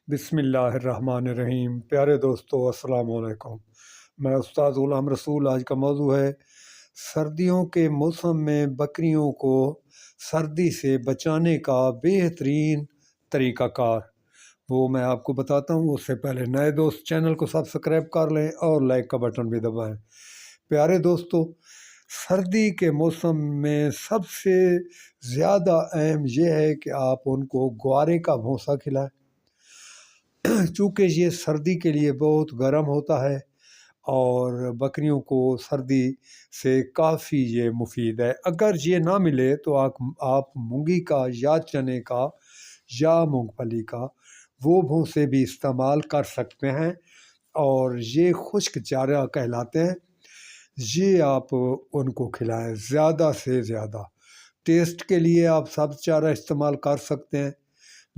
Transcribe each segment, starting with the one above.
بسم اللہ الرحمن الرحیم۔ پیارے دوستو السلام علیکم۔ میں استاد غلام رسول۔ آج کا موضوع ہے سردیوں کے موسم میں بکریوں کو سردی سے بچانے کا بہترین طریقہ کار۔ وہ میں آپ کو بتاتا ہوں۔ اس سے پہلے نئے دوست چینل کو سبسکرائب کر لیں اور لائک کا بٹن بھی دبائیں۔ پیارے دوستو، سردی کے موسم میں سب سے زیادہ اہم یہ ہے کہ آپ ان کو گوارے کا بھوسا کھلائیں، چونکہ یہ سردی کے لیے بہت گرم ہوتا ہے اور بکریوں کو سردی سے کافی یہ مفید ہے۔ اگر یہ نہ ملے تو آپ مونگی کا یا چنے کا یا مونگ پھلی کا وہ بھوسے بھی استعمال کر سکتے ہیں، اور یہ خشک چارہ کہلاتے ہیں۔ یہ آپ ان کو کھلائیں زیادہ سے زیادہ۔ ٹیسٹ کے لیے آپ سبز چارہ استعمال کر سکتے ہیں،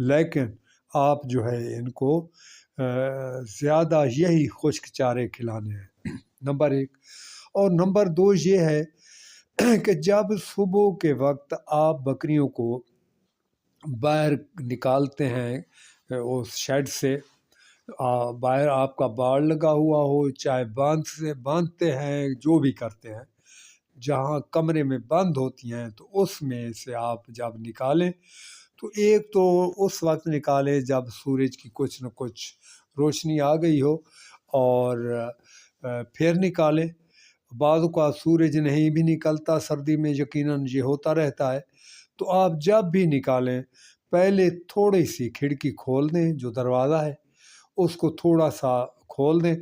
لیکن آپ جو ہے ان کو زیادہ یہی خشک چارے کھلانے ہیں، نمبر 1۔ اور نمبر 2 یہ ہے کہ جب صبح کے وقت آپ بکریوں کو باہر نکالتے ہیں اس شیڈ سے، باہر آپ کا باڑ لگا ہوا ہو، چاہے باندھتے ہیں، جو بھی کرتے ہیں، جہاں کمرے میں بند ہوتی ہیں، تو اس میں سے آپ جب نکالیں تو ایک تو اس وقت نکالیں جب سورج کی کچھ نہ کچھ روشنی آ گئی ہو، اور پھر نکالیں۔ بعض اوقات سورج نہیں بھی نکلتا سردی میں، یقیناً یہ ہوتا رہتا ہے، تو آپ جب بھی نکالیں پہلے تھوڑی سی کھڑکی کھول دیں، جو دروازہ ہے اس کو تھوڑا سا کھول دیں،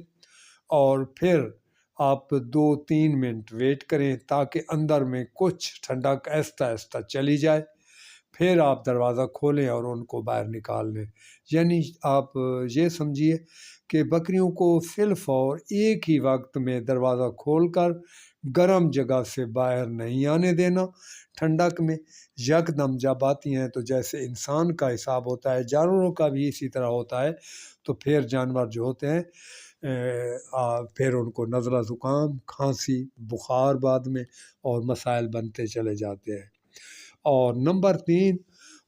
اور پھر آپ 2-3 منٹ ویٹ کریں تاکہ اندر میں کچھ ٹھنڈک آہستہ آہستہ چلی جائے۔ پھر آپ دروازہ کھولیں اور ان کو باہر نکال لیں۔ یعنی آپ یہ سمجھیے کہ بکریوں کو فی الفور ایک ہی وقت میں دروازہ کھول کر گرم جگہ سے باہر نہیں آنے دینا۔ ٹھنڈک میں یکدم جب آتی ہیں تو جیسے انسان کا حساب ہوتا ہے، جانوروں کا بھی اسی طرح ہوتا ہے، تو پھر جانور جو ہوتے ہیں پھر ان کو نزلہ زکام، کھانسی، بخار بعد میں اور مسائل بنتے چلے جاتے ہیں۔ اور نمبر 3،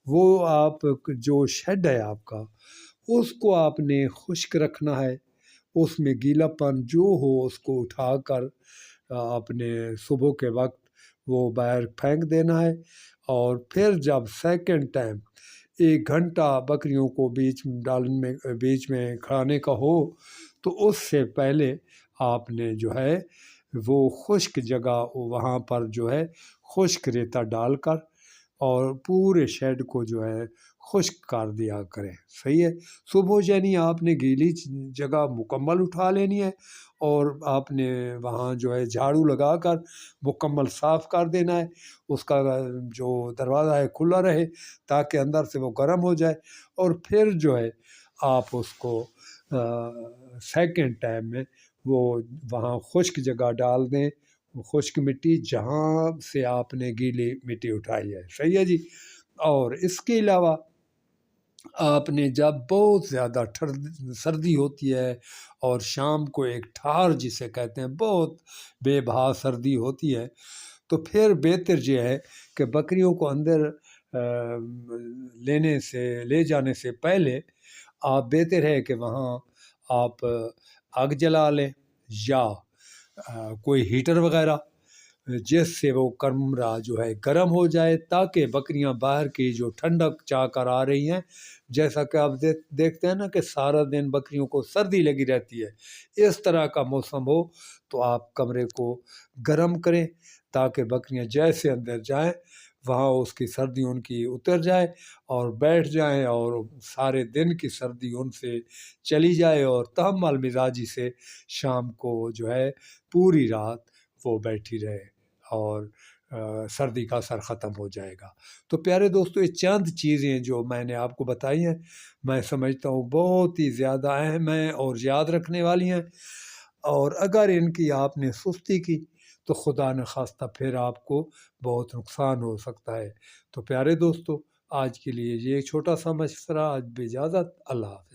وہ آپ جو شیڈ ہے آپ کا، اس کو آپ نے خشک رکھنا ہے۔ اس میں گیلا پن جو ہو اس کو اٹھا کر آپ نے صبح کے وقت وہ باہر پھینک دینا ہے، اور پھر جب سیکنڈ ٹائم 1 گھنٹہ بکریوں کو بیچ میں کھانے کا ہو، تو اس سے پہلے آپ نے جو ہے وہ خشک جگہ وہاں پر جو ہے خشک ریتا ڈال کر اور پورے شیڈ کو جو ہے خشک کر دیا کریں۔ صحیح ہے۔ صبح یعنی آپ نے گیلی جگہ مکمل اٹھا لینی ہے، اور آپ نے وہاں جو ہے جھاڑو لگا کر مکمل صاف کر دینا ہے۔ اس کا جو دروازہ ہے کھلا رہے تاکہ اندر سے وہ گرم ہو جائے، اور پھر جو ہے آپ اس کو سیکنڈ ٹائم میں وہ وہاں خشک جگہ ڈال دیں، خشک مٹی جہاں سے آپ نے گیلی مٹی اٹھائی ہے۔ صحیح ہے جی۔ اور اس کے علاوہ آپ نے جب بہت زیادہ سردی ہوتی ہے اور شام کو ایک ٹھار جسے کہتے ہیں بہت بے بہا سردی ہوتی ہے، تو پھر بہتر یہ ہے کہ بکریوں کو اندر لے جانے سے پہلے آپ بہتر ہے کہ وہاں آپ آگ جلا لیں یا کوئی ہیٹر وغیرہ، جس سے وہ کمرہ جو ہے گرم ہو جائے، تاکہ بکریاں باہر کی جو ٹھنڈک چاہ کر آ رہی ہیں، جیسا کہ آپ دیکھتے ہیں نا کہ سارا دن بکریوں کو سردی لگی رہتی ہے، اس طرح کا موسم ہو تو آپ کمرے کو گرم کریں تاکہ بکریاں جیسے اندر جائیں وہاں اس کی سردی ان کی اتر جائے اور بیٹھ جائیں، اور سارے دن کی سردی ان سے چلی جائے، اور تحمل مزاجی سے شام کو جو ہے پوری رات وہ بیٹھی رہے اور سردی کا اثر ختم ہو جائے گا۔ تو پیارے دوستو، یہ چند چیزیں جو میں نے آپ کو بتائی ہیں، میں سمجھتا ہوں بہت ہی زیادہ اہم ہیں اور یاد رکھنے والی ہیں، اور اگر ان کی آپ نے سستی کی تو خدا نخواستہ پھر آپ کو بہت نقصان ہو سکتا ہے۔ تو پیارے دوستو، آج کے لیے یہ چھوٹا سا مشورہ، آج بھی اجازت، اللہ حافظ۔